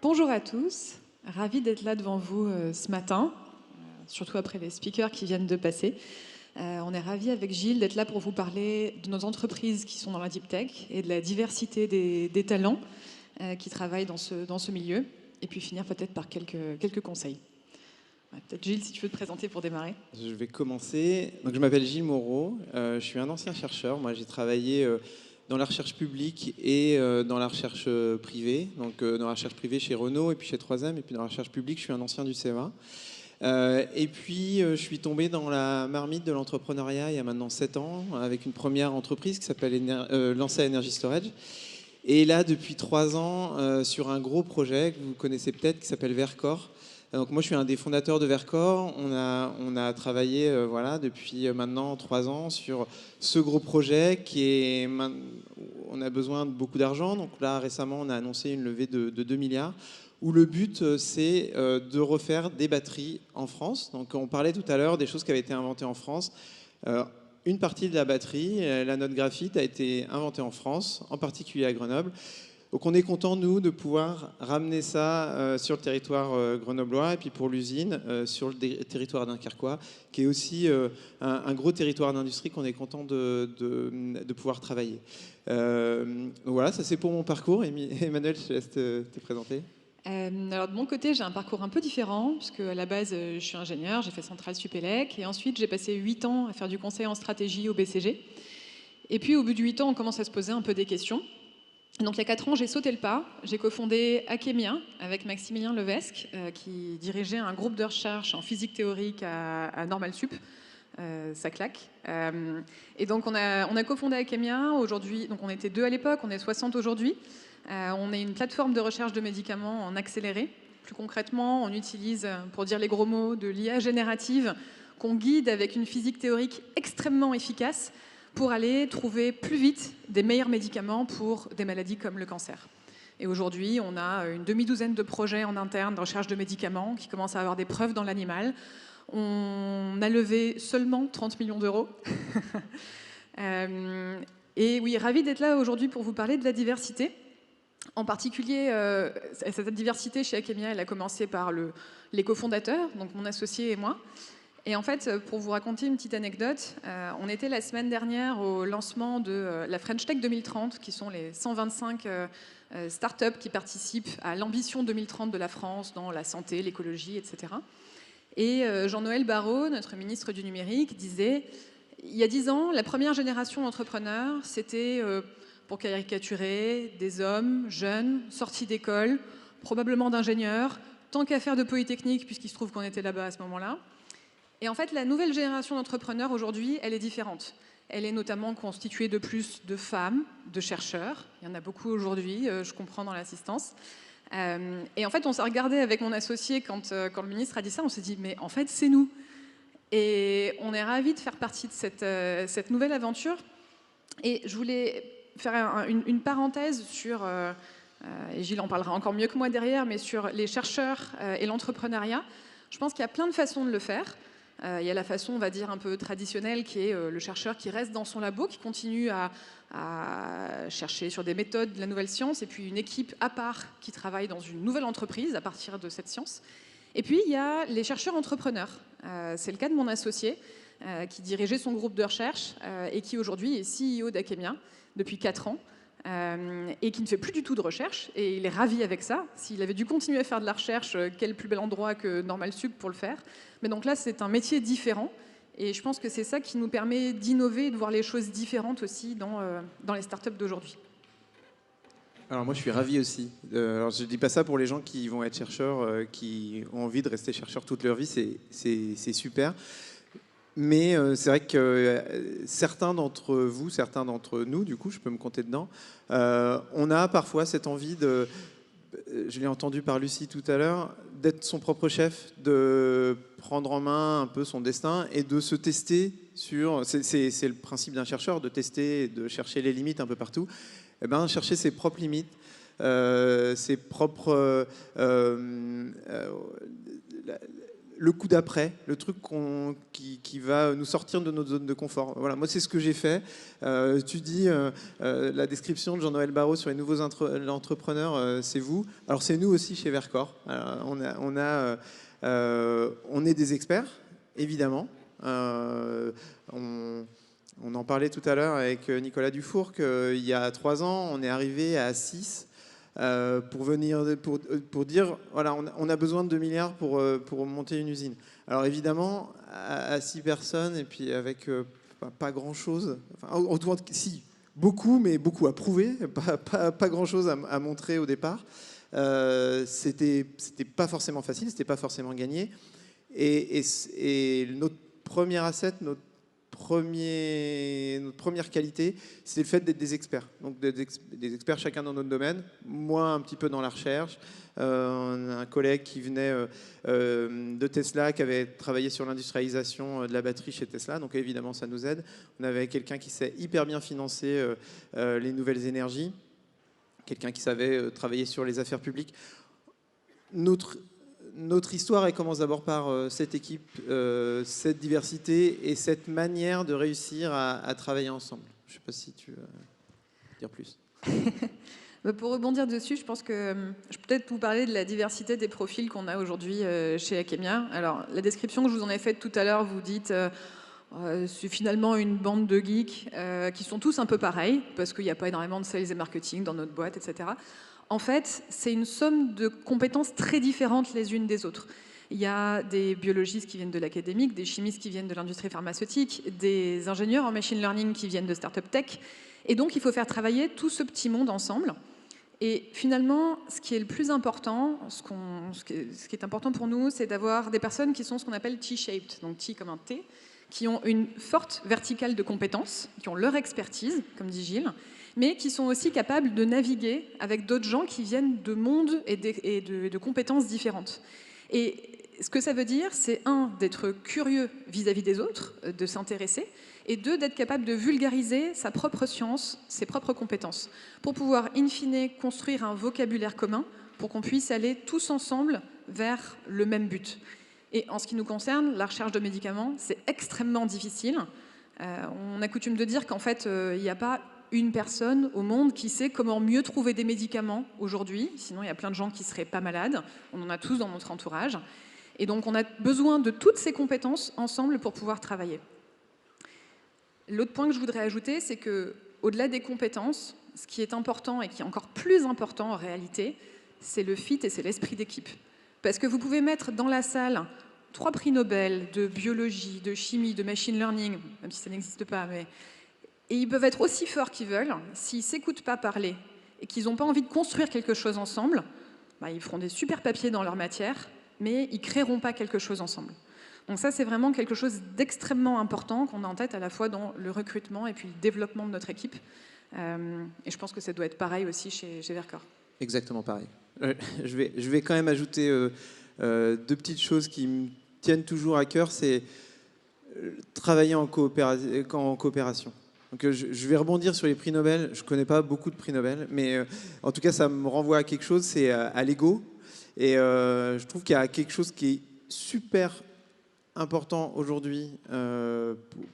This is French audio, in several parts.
Bonjour à tous, ravi d'être là devant vous ce matin, surtout après les speakers qui viennent de passer. On est ravis avec Gilles d'être là pour vous parler de nos entreprises qui sont dans la deep tech et de la diversité des talents qui travaillent dans ce milieu, et puis finir peut-être par quelques conseils. Peut-être Gilles, si tu veux te présenter pour démarrer. Je vais commencer. Donc, je m'appelle Gilles Moreau, je suis un ancien chercheur. Moi, j'ai travaillé dans la recherche publique et dans la recherche privée. Donc, dans la recherche privée chez Renault et puis chez 3M. Et puis dans la recherche publique, je suis un ancien du CEA. Et puis, je suis tombé dans la marmite de l'entrepreneuriat il y a maintenant 7 ans avec une première entreprise qui s'appelle Lancia Energy Storage. Et là, depuis 3 ans, sur un gros projet que vous connaissez peut-être qui s'appelle Vercor. Donc moi, je suis un des fondateurs de Vercor. On a travaillé depuis maintenant 3 ans sur ce gros projet on a besoin de beaucoup d'argent. Donc là, récemment, on a annoncé une levée de 2 milliards où le but, c'est de refaire des batteries en France. Donc on parlait tout à l'heure des choses qui avaient été inventées en France. Une partie de la batterie, l'anode graphite, a été inventée en France, en particulier à Grenoble. Donc on est content, nous, de pouvoir ramener ça sur le territoire grenoblois et puis pour l'usine, sur le territoire dunkerquois, qui est aussi un gros territoire d'industrie qu'on est content de pouvoir travailler. Voilà, ça c'est pour mon parcours. Emmanuel, je te laisse te présenter. Alors de mon côté, j'ai un parcours un peu différent, puisque à la base, je suis ingénieur, j'ai fait Centrale Supélec, et ensuite j'ai passé 8 ans à faire du conseil en stratégie au BCG. Et puis au bout de 8 ans, on commence à se poser un peu des questions. Donc il y a 4 ans, j'ai sauté le pas, j'ai cofondé Akemia avec Maximilien Levesque, qui dirigeait un groupe de recherche en physique théorique à Normal Sup. Ça claque. Et donc on a cofondé Akemia. Aujourd'hui, donc on était 2 à l'époque, on est 60 aujourd'hui. On est une plateforme de recherche de médicaments en accéléré. Plus concrètement, on utilise, pour dire les gros mots, de l'IA générative qu'on guide avec une physique théorique extrêmement efficace pour aller trouver plus vite des meilleurs médicaments pour des maladies comme le cancer. Et aujourd'hui, on a une demi-douzaine de projets en interne de recherche de médicaments qui commencent à avoir des preuves dans l'animal. On a levé seulement 30 millions d'euros. Et oui, ravi d'être là aujourd'hui pour vous parler de la diversité. En particulier, cette diversité chez Akemia, elle a commencé par les cofondateurs, donc mon associé et moi. Et en fait, pour vous raconter une petite anecdote, on était la semaine dernière au lancement de la French Tech 2030, qui sont les 125 startups qui participent à l'ambition 2030 de la France dans la santé, l'écologie, etc. Et Jean-Noël Barrot, notre ministre du numérique, disait « Il y a 10 ans, la première génération d'entrepreneurs, c'était, pour caricaturer, des hommes jeunes, sortis d'école, probablement d'ingénieurs, tant qu'à faire de Polytechnique, puisqu'il se trouve qu'on était là-bas à ce moment-là. » Et en fait, la nouvelle génération d'entrepreneurs aujourd'hui, elle est différente. Elle est notamment constituée de plus de femmes, de chercheurs. Il y en a beaucoup aujourd'hui, je comprends dans l'assistance. Et en fait, on s'est regardé avec mon associé quand le ministre a dit ça, on s'est dit, mais en fait, c'est nous. Et on est ravis de faire partie de cette nouvelle aventure. Et je voulais faire une parenthèse sur, et Gilles en parlera encore mieux que moi derrière, mais sur les chercheurs et l'entrepreneuriat. Je pense qu'il y a plein de façons de le faire. Il y a la façon, on va dire, un peu traditionnelle, qui est le chercheur qui reste dans son labo, qui continue à chercher sur des méthodes de la nouvelle science, et puis une équipe à part qui travaille dans une nouvelle entreprise à partir de cette science. Et puis, il y a les chercheurs entrepreneurs. C'est le cas de mon associé, qui dirigeait son groupe de recherche et qui aujourd'hui est CEO d'Akemia depuis 4 ans. Et qui ne fait plus du tout de recherche, et il est ravi avec ça. S'il avait dû continuer à faire de la recherche, quel plus bel endroit que Normal Sup pour le faire. Mais donc là, c'est un métier différent, et je pense que c'est ça qui nous permet d'innover et de voir les choses différentes aussi dans les startups d'aujourd'hui. Alors moi, je suis ravi aussi. Alors je ne dis pas ça pour les gens qui vont être chercheurs, qui ont envie de rester chercheurs toute leur vie, c'est super. Mais c'est vrai que certains d'entre vous, certains d'entre nous, du coup, je peux me compter dedans, on a parfois cette envie de, je l'ai entendu par Lucie tout à l'heure, d'être son propre chef, de prendre en main un peu son destin et de se tester sur... C'est le principe d'un chercheur, de tester, de chercher les limites un peu partout. Eh ben, chercher ses propres limites, ses propres... le coup d'après, le truc qui va nous sortir de notre zone de confort. Voilà, moi c'est ce que j'ai fait. Tu dis la description de Jean-Noël Barrot sur les nouveaux entrepreneurs, c'est vous. Alors c'est nous aussi chez Vercors. On est des experts, évidemment. On en parlait tout à l'heure avec Nicolas Dufour qu'il y a 3 ans, on est arrivé à 6 pour dire voilà, on a besoin de 2 milliards pour monter une usine. Alors évidemment, à 6 personnes et puis avec pas grand-chose, enfin, en tout cas, si, beaucoup, mais beaucoup à prouver, pas grand-chose à montrer au départ. C'était pas forcément facile, c'était pas forcément gagné. Et notre premier asset, notre première qualité, c'est le fait d'être des experts. Donc des experts chacun dans notre domaine. Moi, un petit peu dans la recherche. On a un collègue qui venait de Tesla, qui avait travaillé sur l'industrialisation de la batterie chez Tesla. Donc évidemment, ça nous aide. On avait quelqu'un qui sait hyper bien financer les nouvelles énergies. Quelqu'un qui savait travailler sur les affaires publiques. Notre histoire, elle commence d'abord par cette équipe, cette diversité et cette manière de réussir à travailler ensemble. Je ne sais pas si tu veux dire plus. Pour rebondir dessus, je pense que je peux peut-être vous parler de la diversité des profils qu'on a aujourd'hui chez Akemia. Alors, la description que je vous en ai faite tout à l'heure, vous dites c'est finalement une bande de geeks qui sont tous un peu pareils, parce qu'il n'y a pas énormément de sales et marketing dans notre boîte, etc. En fait, c'est une somme de compétences très différentes les unes des autres. Il y a des biologistes qui viennent de l'académique, des chimistes qui viennent de l'industrie pharmaceutique, des ingénieurs en machine learning qui viennent de start-up tech. Et donc, il faut faire travailler tout ce petit monde ensemble. Et finalement, ce qui est le plus important, ce qui est important pour nous, c'est d'avoir des personnes qui sont ce qu'on appelle T-shaped, donc T comme un T, qui ont une forte verticale de compétences, qui ont leur expertise, comme dit Gilles, mais qui sont aussi capables de naviguer avec d'autres gens qui viennent de mondes et de compétences différentes. Et ce que ça veut dire, c'est 1, d'être curieux vis-à-vis des autres, de s'intéresser, et 2, d'être capable de vulgariser sa propre science, ses propres compétences, pour pouvoir, in fine, construire un vocabulaire commun, pour qu'on puisse aller tous ensemble vers le même but. Et en ce qui nous concerne, la recherche de médicaments, c'est extrêmement difficile. On a coutume de dire qu'en fait, il n'y a pas une personne au monde qui sait comment mieux trouver des médicaments aujourd'hui. Sinon, il y a plein de gens qui ne seraient pas malades. On en a tous dans notre entourage. Et donc, on a besoin de toutes ces compétences ensemble pour pouvoir travailler. L'autre point que je voudrais ajouter, c'est qu'au-delà des compétences, ce qui est important et qui est encore plus important en réalité, c'est le fit et c'est l'esprit d'équipe. Parce que vous pouvez mettre dans la salle 3 prix Nobel de biologie, de chimie, de machine learning, même si ça n'existe pas, mais... Et ils peuvent être aussi forts qu'ils veulent, s'ils ne s'écoutent pas parler et qu'ils n'ont pas envie de construire quelque chose ensemble, bah, ils feront des super papiers dans leur matière, mais ils ne créeront pas quelque chose ensemble. Donc ça, c'est vraiment quelque chose d'extrêmement important qu'on a en tête à la fois dans le recrutement et puis le développement de notre équipe. Et je pense que ça doit être pareil aussi chez Vercors. Exactement pareil. Je vais quand même ajouter 2 petites choses qui me tiennent toujours à cœur, c'est travailler en coopération. Donc, je vais rebondir sur les prix Nobel. Je ne connais pas beaucoup de prix Nobel, mais en tout cas, ça me renvoie à quelque chose, c'est à l'ego. Et je trouve qu'il y a quelque chose qui est super important aujourd'hui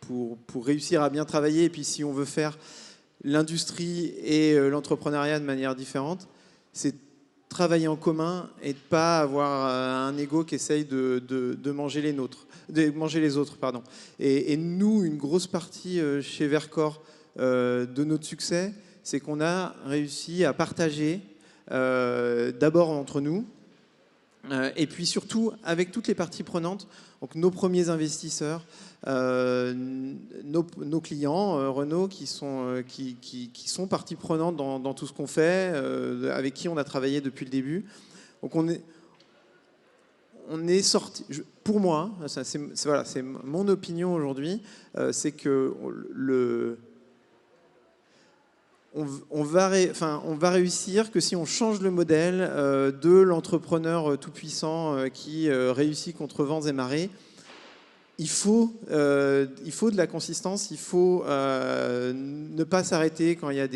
pour réussir à bien travailler. Et puis, si on veut faire l'industrie et l'entrepreneuriat de manière différente, c'est travailler en commun et de ne pas avoir un ego qui essaye de manger les nôtres. De manger les autres, pardon. Et nous, une grosse partie chez Vercors de notre succès, c'est qu'on a réussi à partager d'abord entre nous, et puis surtout avec toutes les parties prenantes, donc nos premiers investisseurs, nos clients, Renault, qui sont partie prenante dans tout ce qu'on fait, avec qui on a travaillé depuis le début. Donc on est sorti. Pour moi, c'est mon opinion aujourd'hui, c'est que on va réussir que si on change le modèle de l'entrepreneur tout-puissant qui réussit contre vents et marées. il faut de la consistance, il faut ne pas s'arrêter quand il y a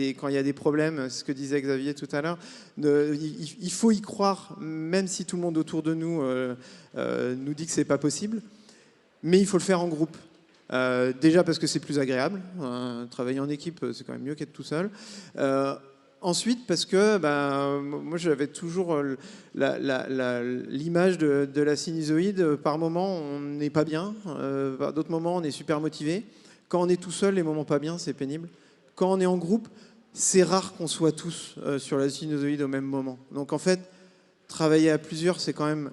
des problèmes, c'est ce que disait Xavier tout à l'heure. Il faut y croire, même si tout le monde autour de nous nous dit que c'est pas possible, mais il faut le faire en groupe. Déjà parce que c'est plus agréable, travailler en équipe c'est quand même mieux qu'être tout seul. Ensuite, parce que moi j'avais toujours l'image de la sinusoïde. Par moments, on n'est pas bien. Par d'autres moments, on est super motivé. Quand on est tout seul, les moments pas bien, c'est pénible. Quand on est en groupe, c'est rare qu'on soit tous sur la sinusoïde au même moment. Donc en fait, travailler à plusieurs, c'est quand même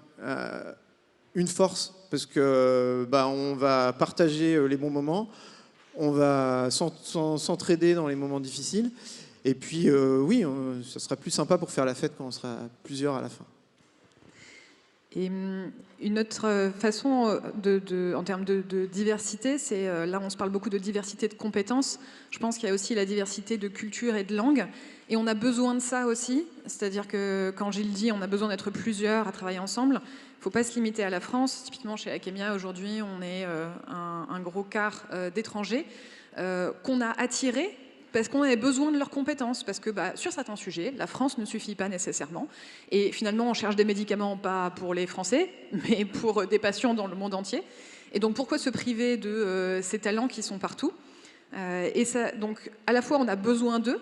une force parce que on va partager les bons moments, on va s'entraider dans les moments difficiles. Et puis, oui, ça sera plus sympa pour faire la fête quand on sera plusieurs à la fin. Et une autre façon, en termes de diversité, c'est là on se parle beaucoup de diversité de compétences. Je pense qu'il y a aussi la diversité de culture et de langue. Et on a besoin de ça aussi. C'est-à-dire que quand Gilles dit on a besoin d'être plusieurs à travailler ensemble, il ne faut pas se limiter à la France. Typiquement chez Akemia, aujourd'hui, on est un gros quart d'étrangers qu'on a attirés parce qu'on avait besoin de leurs compétences, parce que sur certains sujets, la France ne suffit pas nécessairement. Et finalement, on cherche des médicaments pas pour les Français, mais pour des patients dans le monde entier. Et donc, pourquoi se priver de ces talents qui sont partout ? Et ça, donc, à la fois, on a besoin d'eux,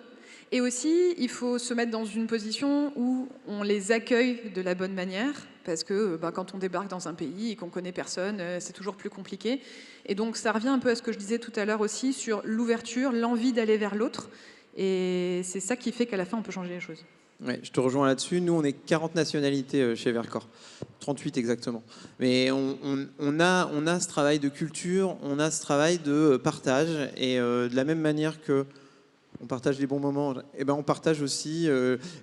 et aussi, il faut se mettre dans une position où on les accueille de la bonne manière, parce que quand on débarque dans un pays et qu'on ne connaît personne, c'est toujours plus compliqué. Et donc ça revient un peu à ce que je disais tout à l'heure aussi sur l'ouverture, l'envie d'aller vers l'autre. Et c'est ça qui fait qu'à la fin, on peut changer les choses. Ouais, je te rejoins là-dessus. Nous, on est 40 nationalités chez Vercors, 38 exactement. Mais on a ce travail de culture, on a ce travail de partage. Et de la même manière que on partage les bons moments, on partage aussi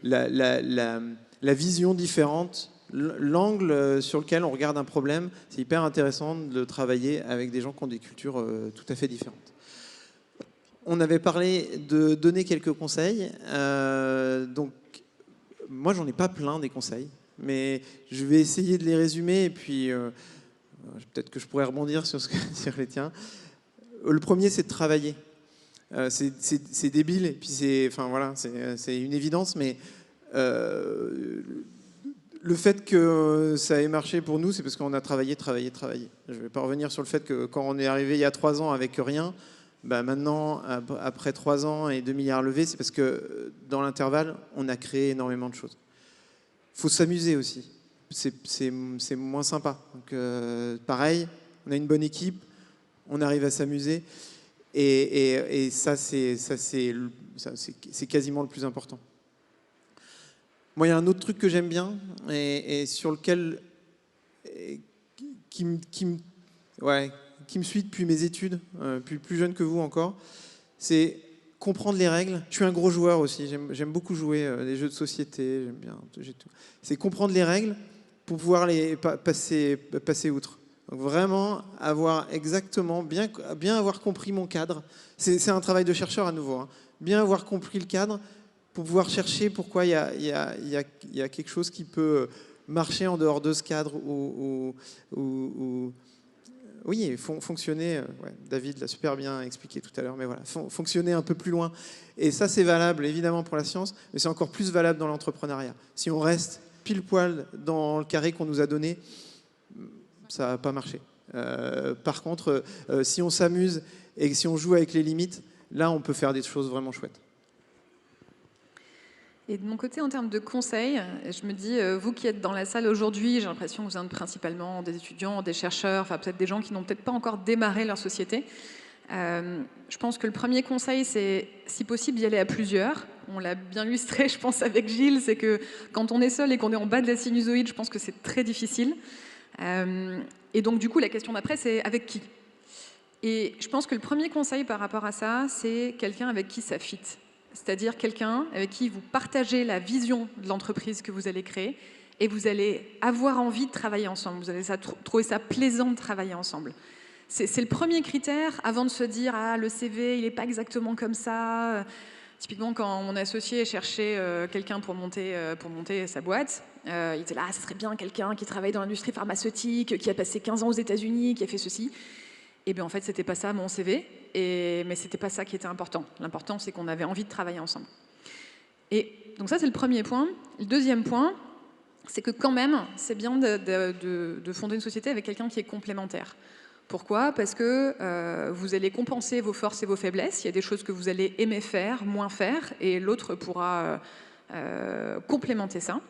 la vision différente, l'angle sur lequel on regarde un problème. C'est hyper intéressant de travailler avec des gens qui ont des cultures tout à fait différentes. On avait parlé de donner quelques conseils. Donc, moi, j'en ai pas plein des conseils, mais je vais essayer de les résumer et puis peut-être que je pourrais rebondir sur les tiens. Le premier, c'est de travailler. C'est débile et puis c'est une évidence, mais le fait que ça ait marché pour nous, c'est parce qu'on a travaillé. Je ne vais pas revenir sur le fait que quand on est arrivé il y a 3 ans avec rien, maintenant, après 3 ans et 2 milliards levés, c'est parce que dans l'intervalle, on a créé énormément de choses. Il faut s'amuser aussi. C'est moins sympa. Donc, pareil, on a une bonne équipe, on arrive à s'amuser. Et ça, c'est quasiment le plus important. Moi, il y a un autre truc que j'aime bien et sur lequel qui me suit depuis mes études, plus jeune que vous encore, c'est comprendre les règles. Je suis un gros joueur aussi, j'aime beaucoup jouer des jeux de société, j'aime bien tout. C'est comprendre les règles pour pouvoir les passer outre. Donc vraiment avoir exactement, bien avoir compris mon cadre. C'est un travail de chercheur à nouveau. Hein. Bien avoir compris le cadre pour pouvoir chercher pourquoi il y a quelque chose qui peut marcher en dehors de ce cadre ou fonctionner. David l'a super bien expliqué tout à l'heure, mais voilà, fonctionner un peu plus loin. Et ça, c'est valable évidemment pour la science, mais c'est encore plus valable dans l'entrepreneuriat. Si on reste pile poil dans le carré qu'on nous a donné, ça va pas marcher. Par contre, si on s'amuse et si on joue avec les limites, là, on peut faire des choses vraiment chouettes. Et de mon côté, en termes de conseils, je me dis, vous qui êtes dans la salle aujourd'hui, j'ai l'impression que vous êtes principalement des étudiants, des chercheurs, enfin peut-être des gens qui n'ont peut-être pas encore démarré leur société. Je pense que le premier conseil, c'est, si possible, d'y aller à plusieurs. On l'a bien illustré, je pense, avec Gilles, c'est que quand on est seul et qu'on est en bas de la sinusoïde, je pense que c'est très difficile. Et donc, du coup, la question d'après, c'est avec qui ? Et je pense que le premier conseil par rapport à ça, c'est quelqu'un avec qui ça fit. C'est-à-dire quelqu'un avec qui vous partagez la vision de l'entreprise que vous allez créer et vous allez avoir envie de travailler ensemble. Vous allez trouver ça plaisant de travailler ensemble. C'est le premier critère avant de se dire « Ah, le CV, il n'est pas exactement comme ça ». Typiquement, quand mon associé cherchait quelqu'un pour monter sa boîte, Il était là, ça serait bien quelqu'un qui travaille dans l'industrie pharmaceutique, qui a passé 15 ans aux États-Unis, qui a fait ceci. Et bien en fait, c'était pas ça mon CV, mais c'était pas ça qui était important. L'important, c'est qu'on avait envie de travailler ensemble. Et donc ça, c'est le premier point. Le deuxième point, c'est que quand même, c'est bien de fonder une société avec quelqu'un qui est complémentaire. Pourquoi ? Parce que vous allez compenser vos forces et vos faiblesses. Il y a des choses que vous allez aimer faire, moins faire, et l'autre pourra complémenter ça.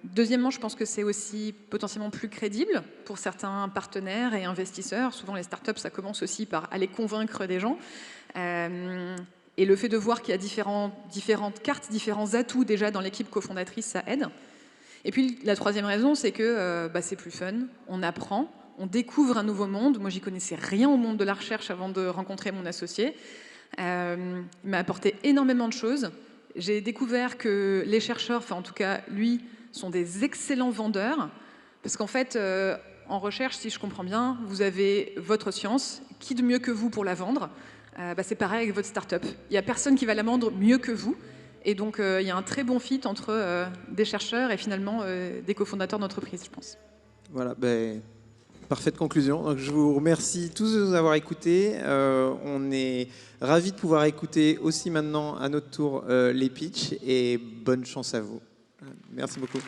Deuxièmement, je pense que c'est aussi potentiellement plus crédible pour certains partenaires et investisseurs. Souvent, les startups, ça commence aussi par aller convaincre des gens. Et le fait de voir qu'il y a différentes cartes, différents atouts déjà dans l'équipe cofondatrice, ça aide. Et puis, la troisième raison, c'est que c'est plus fun, on apprend, on découvre un nouveau monde. Moi, j'y connaissais rien au monde de la recherche avant de rencontrer mon associé. Il m'a apporté énormément de choses. J'ai découvert que les chercheurs, enfin en tout cas lui, sont des excellents vendeurs. Parce qu'en fait, en recherche, si je comprends bien, vous avez votre science. Qui de mieux que vous pour la vendre ? C'est pareil avec votre start-up. Il n'y a personne qui va la vendre mieux que vous. Et donc, il y a un très bon fit entre des chercheurs et finalement des cofondateurs d'entreprise, je pense. Voilà, parfaite conclusion. Donc, je vous remercie tous de nous avoir écoutés. On est ravis de pouvoir écouter aussi maintenant à notre tour les pitchs et bonne chance à vous. Merci beaucoup.